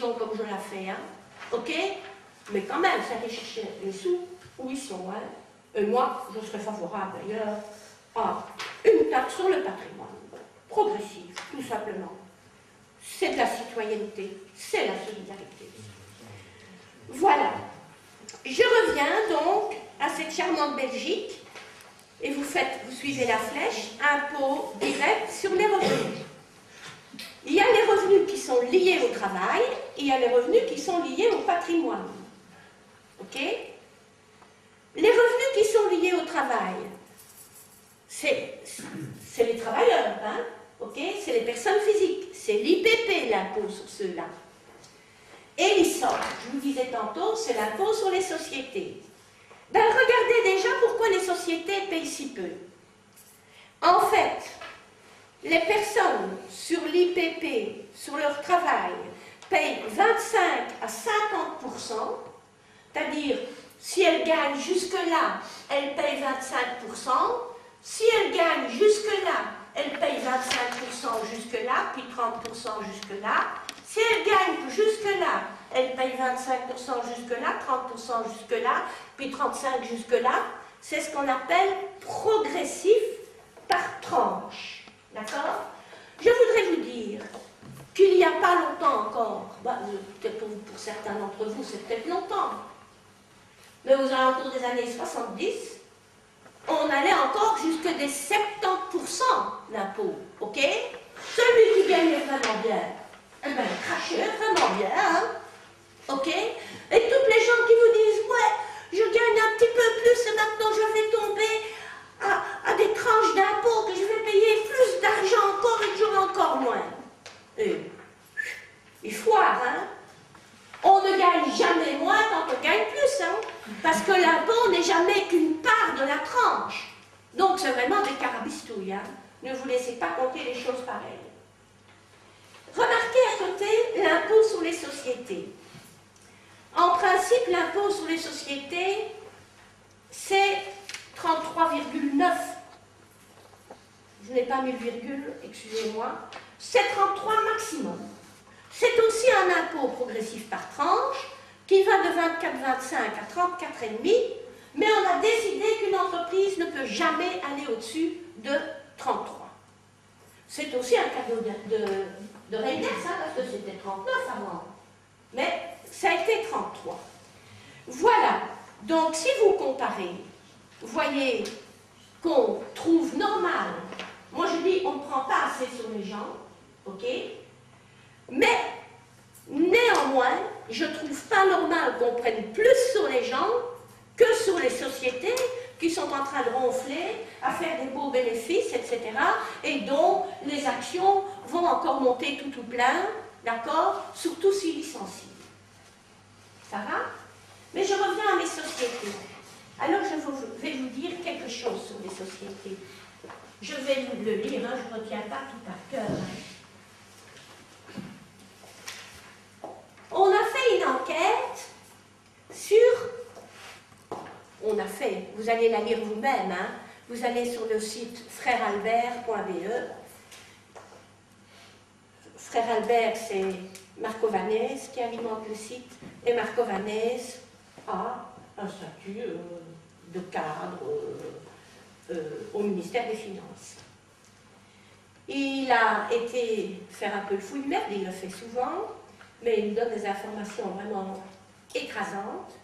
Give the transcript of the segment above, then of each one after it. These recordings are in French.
maison comme je l'ai fait, hein. Ok? Mais quand même, ça allait chercher les sous où ils sont, hein. Et moi, je serais favorable d'ailleurs à une taxe sur le patrimoine, progressive, tout simplement. C'est de la citoyenneté, c'est la solidarité. Voilà. Je reviens donc à cette charmante Belgique, et vous suivez la flèche, impôt direct sur les revenus. Il y a les revenus qui sont liés au travail, et il y a les revenus qui sont liés au patrimoine. Ok? Les revenus qui sont liés au travail, c'est les travailleurs, hein? Ok? C'est les personnes physiques, c'est l'IPP, l'impôt sur ceux-là. Et l'ISOC, je vous disais tantôt, c'est l'impôt sur les sociétés. Ben, regardez déjà pourquoi les sociétés payent si peu. En fait, les personnes sur l'IPP, sur leur travail, payent 25 à 50%, c'est-à-dire, si elles gagnent jusque-là, elles payent 25%, si elles gagnent jusque-là, elles payent 25% jusque-là, puis 30% jusque-là, si elles gagnent jusque-là, elles payent 25% jusque-là, 30% jusque-là, puis 35% jusque-là. C'est ce qu'on appelle progressif par tranche. D'accord? Je voudrais vous dire qu'il n'y a pas longtemps encore, peut-être pour certains d'entre vous, c'est peut-être longtemps, mais aux alentours des années 70, on allait encore jusque des 70% d'impôts. Ok? Celui qui gagnait vraiment bien, eh bien, il crachait vraiment bien, hein? Ok? Et toutes les gens qui vous disent, ouais, je gagne un petit peu plus et maintenant je vais tomber à des tranches d'impôts, que je vais payer plus d'argent encore et que j'aurai encore moins. Et il foire, hein? On ne gagne jamais moins quand on gagne plus, hein? Parce que l'impôt n'est jamais qu'une part de la tranche. Donc c'est vraiment des carabistouilles, hein? Ne vous laissez pas compter les choses pareilles. Remarquez à côté l'impôt sur les sociétés. En principe, l'impôt sur les sociétés, c'est 33,9. Je n'ai pas mis le virgule, excusez-moi. C'est 33 maximum. C'est aussi un impôt progressif par tranche qui va de 24,25 à 34,5, mais on a décidé qu'une entreprise ne peut jamais aller au-dessus de 33. C'est aussi un cadeau de Reyners, hein, parce que c'était 39 avant. Mais ça a été 33. Voilà. Donc, si vous comparez, vous voyez qu'on trouve normal. Moi, je dis, on ne prend pas assez sur les gens, ok? Mais, néanmoins, je ne trouve pas normal qu'on prenne plus sur les gens que sur les sociétés qui sont en train de ronfler, à faire des beaux bénéfices, etc., et dont les actions vont encore monter tout plein, d'accord? Surtout s'ils licencient. Ça va? Mais je reviens à mes sociétés. Alors, je vais vous dire quelque chose sur les sociétés. Je vais vous le lire, hein, je ne retiens pas tout par cœur. Hein. On a fait une enquête sur... vous allez la lire vous-même, hein, vous allez sur le site frèrealbert.be. Frère Albert, c'est Marco Vanès qui alimente le site, et Marco Vanès a un statut de cadre au ministère des Finances. Il a été faire un peu le fouille-merde, il le fait souvent, mais il nous donne des informations vraiment écrasantes.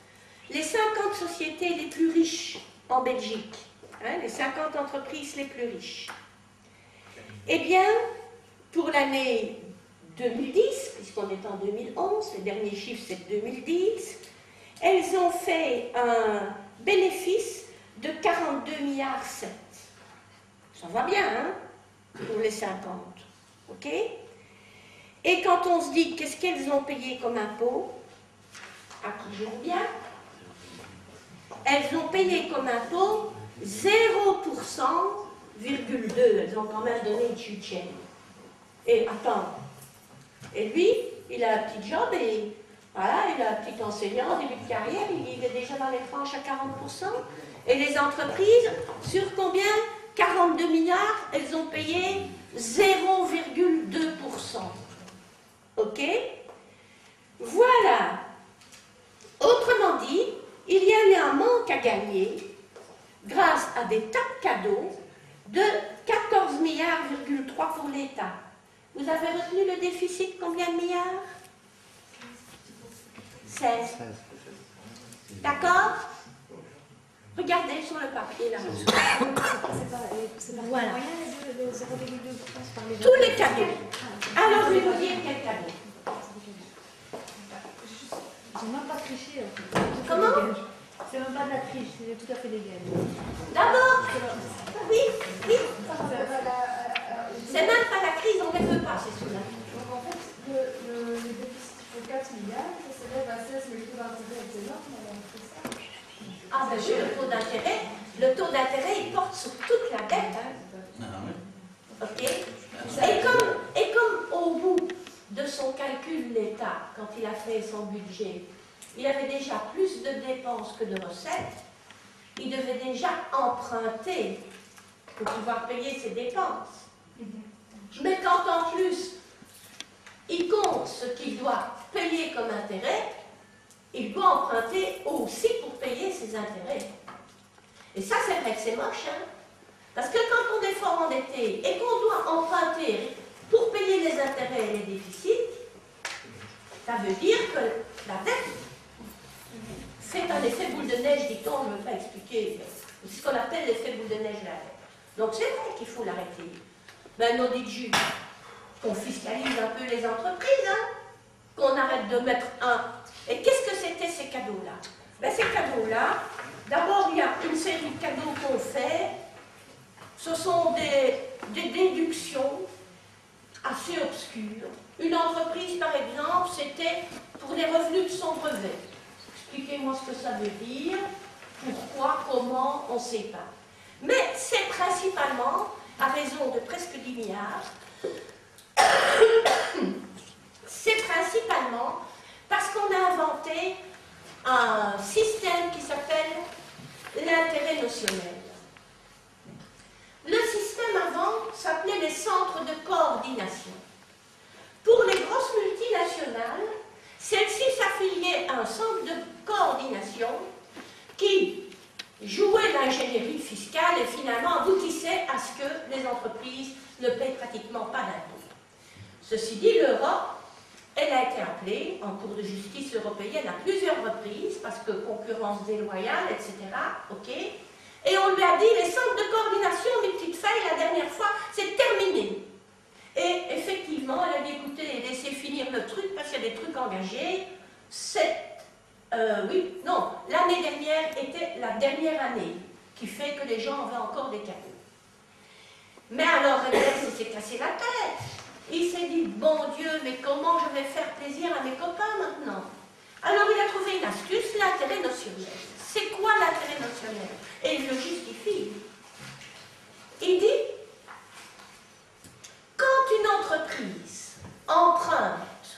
Les 50 sociétés les plus riches en Belgique, hein, les 50 entreprises les plus riches, eh bien, pour l'année 2010, puisqu'on est en 2011, les derniers chiffres c'est 2010, elles ont fait un bénéfice de 42,7 milliards. Ça va bien, hein, pour les 50, ok? Et quand on se dit qu'est-ce qu'elles ont payé comme impôt, accrochez-vous bien, elles ont payé comme impôt 0,2%, elles ont quand même donné une chutienne. Et attends, et lui, il a un petit job et voilà, il a un petit enseignant, début de carrière, il est déjà dans les tranches à 40%. Et les entreprises, sur combien? 42 milliards, elles ont payé 0,2%. Ok? Voilà. Autrement dit, il y a eu un manque à gagner grâce à des tas de cadeaux de 14 milliards, pour l'État. Vous avez retenu le déficit, combien de milliards? 16. D'accord? Regardez sur le papier là. Voilà. Tous les cadeaux. Alors, je vais vous dire quel cadeau. Ils n'ont même pas triché. Comment? C'est même pas de la triche, c'est tout à fait légal. D'abord, oui. C'est même pas la crise, on ne les veut pas, c'est cela. Donc en fait, le déficit de 4 milliards, ça s'élève à 16, mais le taux d'intérêt est énorme, alors on fait ça. Ah ben oui, le taux d'intérêt, il porte sur toute la dette. Hein. Ok. Et comme au bout de son calcul, l'État, quand il a fait son budget, il avait déjà plus de dépenses que de recettes, il devait déjà emprunter pour pouvoir payer ses dépenses. Mais quand en plus, il compte ce qu'il doit payer comme intérêt, il doit emprunter aussi pour payer ses intérêts. Et ça, c'est vrai que c'est moche, hein? Parce que quand on est fort endetté et qu'on doit emprunter pour payer les intérêts et les déficits, ça veut dire que la dette fait un effet boule de neige, dit-on, je ne veux pas expliquer, c'est ce qu'on appelle l'effet boule de neige la dette. Donc c'est vrai qu'il faut l'arrêter. Ben, on dit juste qu'on fiscalise un peu les entreprises, hein, qu'on arrête de mettre un. Et qu'est-ce que c'était ces cadeaux-là? Ben, ces cadeaux-là, d'abord il y a une série de cadeaux qu'on fait, ce sont des déductions assez obscures. Une entreprise, par exemple, c'était pour les revenus de son brevet. Expliquez-moi ce que ça veut dire, pourquoi, comment, on ne sait pas. Mais c'est principalement, à raison de presque 10 milliards, c'est principalement parce qu'on a inventé un système qui s'appelle l'intérêt notionnel. Le système avant s'appelait les centres de coordination. Pour les grosses multinationales, celles-ci s'affiliaient à un centre de coordination qui jouait l'ingénierie fiscale et finalement aboutissait à ce que les entreprises ne paient pratiquement pas d'impôts. Ceci dit, l'Europe, elle a été appelée en Cour de justice européenne à plusieurs reprises parce que concurrence déloyale, etc. Ok. Et on lui a dit, les centres de coordination, mes petites feuilles, la dernière fois, c'est terminé. Et effectivement, elle a dit, écoutez, laissez finir le truc parce qu'il y a des trucs engagés. L'année dernière était la dernière année qui fait que les gens avaient encore des cadeaux. Mais alors, il s'est cassé la tête. Il s'est dit, bon Dieu, mais comment je vais faire plaisir à mes copains maintenant? Alors il a trouvé une astuce, l'intérêt notionnel. C'est quoi l'intérêt notionnel? Et il le justifie. Il dit, quand une entreprise emprunte,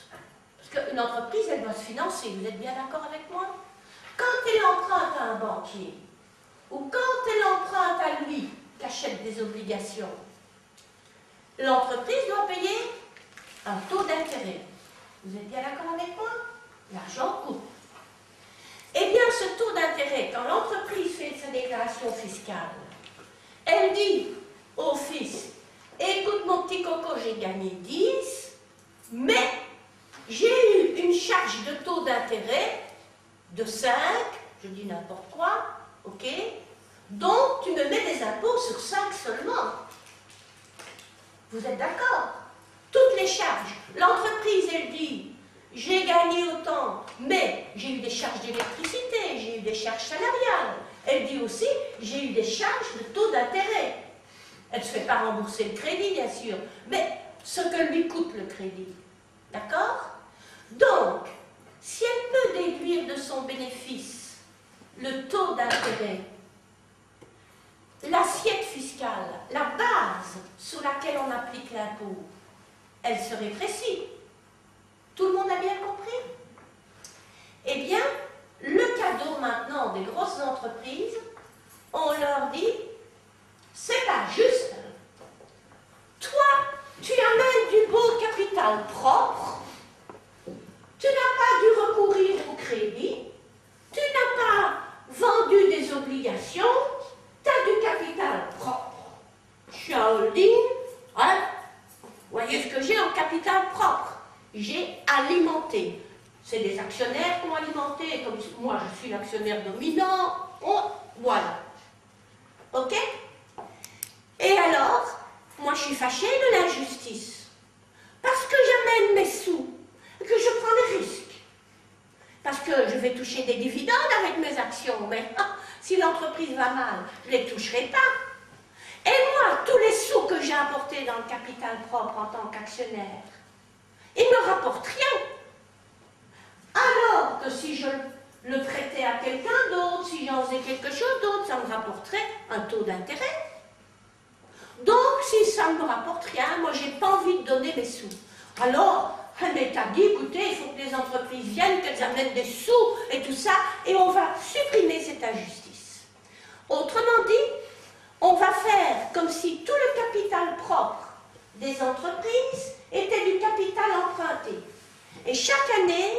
parce qu'une entreprise, elle doit se financer, vous êtes bien d'accord avec moi? Quand elle emprunte à un banquier, ou quand elle emprunte à lui, qui achète des obligations, l'entreprise doit payer un taux d'intérêt. Vous êtes bien d'accord avec moi? L'argent coûte. Eh bien, ce taux d'intérêt, quand l'entreprise fait sa déclaration fiscale, elle dit au fils, écoute mon petit coco, j'ai gagné 10, mais j'ai eu une charge de taux d'intérêt de 5, je dis n'importe quoi, ok? Donc, tu me mets des impôts sur 5 seulement. Vous êtes d'accord? Toutes les charges. L'entreprise, elle dit, j'ai gagné autant, mais j'ai eu des charges d'électricité, j'ai eu des charges salariales. Elle dit aussi, j'ai eu des charges de taux d'intérêt. Elle ne se fait pas rembourser le crédit, bien sûr, mais ce que lui coûte le crédit. D'accord? Donc, si elle peut déduire de son bénéfice le taux d'intérêt, l'assiette fiscale, la base sur laquelle on applique l'impôt, elle se rétrécit. Tout le monde a bien compris? Eh bien, le cadeau maintenant des grosses entreprises, on leur dit, c'est pas juste. Toi, tu amènes du beau capital propre, tu n'as pas alimenté. C'est des actionnaires qui ont alimenté, comme moi je suis l'actionnaire dominant, voilà. Ok? Et alors, moi je suis fâchée de l'injustice. Parce que j'amène mes sous, que je prends des risques. Parce que je vais toucher des dividendes avec mes actions, mais si l'entreprise va mal, je ne les toucherai pas. Et moi, tous les sous que j'ai apportés dans le capital propre en tant qu'actionnaire, ils ne me rapportent rien. Alors que si je le prêtais à quelqu'un d'autre, si j'en faisais quelque chose d'autre, ça me rapporterait un taux d'intérêt. Donc, si ça ne me rapporte rien, moi, je n'ai pas envie de donner mes sous. Alors, l'État dit, écoutez, il faut que les entreprises viennent, qu'elles amènent des sous et tout ça, et on va supprimer cette injustice. Autrement dit, on va faire comme si tout le capital propre des entreprises était du capital emprunté. Et chaque année,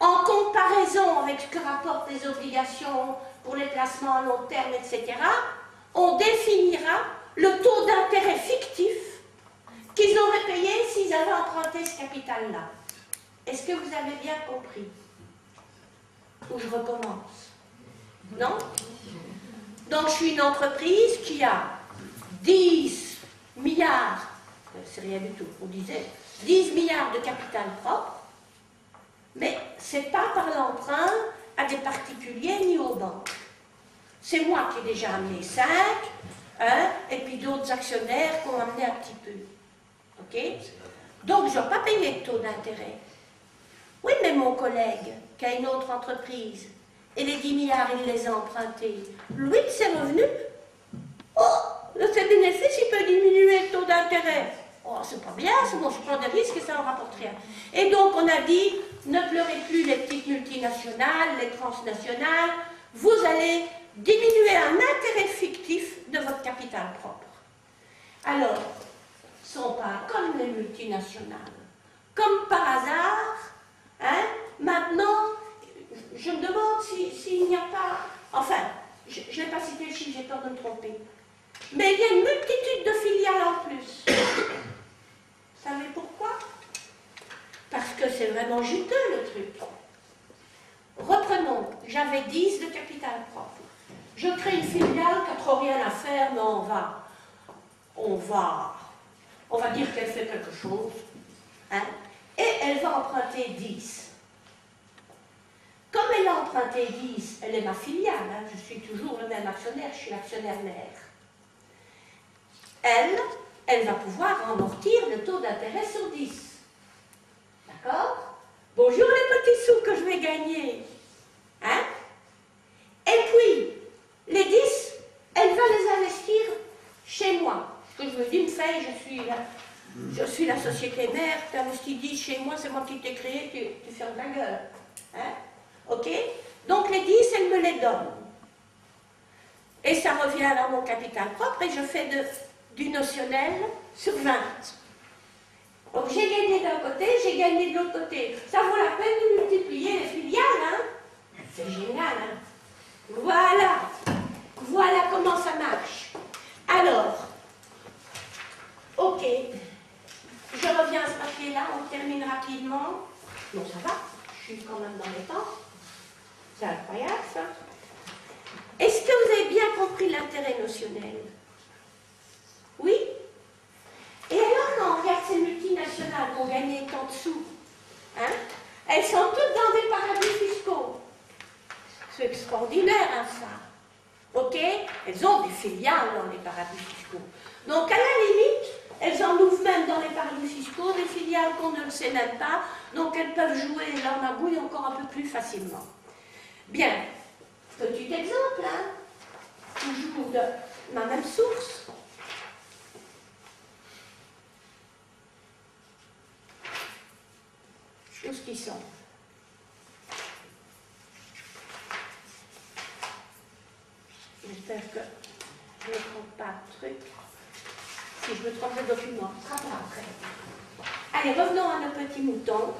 en comparaison avec ce que rapportent les obligations pour les placements à long terme, etc., on définira le taux d'intérêt fictif qu'ils auraient payé s'ils avaient emprunté ce capital-là. Est-ce que vous avez bien compris? Ou je recommence? Non? Donc, je suis une entreprise qui a 10 milliards, c'est rien du tout, on disait 10 milliards de capital propre, mais ce n'est pas par l'emprunt à des particuliers ni aux banques. C'est moi qui ai déjà amené 5, et puis d'autres actionnaires qui ont amené un petit peu. Ok? Donc, je ne dois pas payer de taux d'intérêt. Oui, mais mon collègue, qui a une autre entreprise, et les 10 milliards, il les a empruntés, lui, ses revenus, ses bénéfices, il peut diminuer le taux d'intérêt. Oh, c'est pas bien, c'est bon, je prends des risques et ça ne rapporte rien. Et donc, on a dit, ne pleurez plus les petites multinationales, les transnationales, vous allez diminuer un intérêt fictif de votre capital propre. Alors, ce ne sont pas comme les multinationales. Comme par hasard, maintenant, je me demande s'il n'y a pas... Enfin, je n'ai pas cité le chiffre, j'ai peur de me tromper. Mais il y a une multitude de filiales en plus. Vous savez pourquoi? Parce que c'est vraiment juteux, le truc. Reprenons, j'avais 10 de capital propre. Je crée une filiale qui n'a trop rien à faire, mais on va dire qu'elle fait quelque chose. Et elle va emprunter 10. Comme elle a emprunté 10, elle est ma filiale, je suis toujours le même actionnaire, je suis l'actionnaire mère. Elle va pouvoir amortir le taux d'intérêt sur 10. D'accord? Bonjour les petits sous que je vais gagner. Et puis, les 10, elle va les investir chez moi. Ce que je me dis, me fait, je suis la société mère, tu investis 10 chez moi, c'est moi qui t'ai créé, tu fermes ta gueule. Ok? Donc les 10, elle me les donne. Et ça revient à mon capital propre et je fais du notionnel sur 20. Donc j'ai gagné d'un côté, j'ai gagné de l'autre côté. Ça vaut la peine de multiplier les filiales, C'est génial, Voilà. Voilà comment ça marche. Alors, ok. Je reviens à ce papier-là, on termine rapidement. Non, ça va, je suis quand même dans les temps. C'est incroyable, ça. Est-ce que vous avez bien compris l'intérêt notionnel? Oui? Et alors, quand on regarde ces multinationales qui ont gagné tant de sous, elles sont toutes dans des paradis fiscaux. C'est extraordinaire, ça. Ok? Elles ont des filiales dans les paradis fiscaux. Donc, à la limite, elles en ouvrent même dans les paradis fiscaux des filiales qu'on ne le sait même pas, donc elles peuvent jouer leur magouille encore un peu plus facilement. Bien. Petit exemple, toujours de ma même source. Où est-ce qu'ils sont? J'espère que je ne trompe pas de truc. Si je me trompe de document, ce sera pas après. Allez, revenons à nos petits moutons.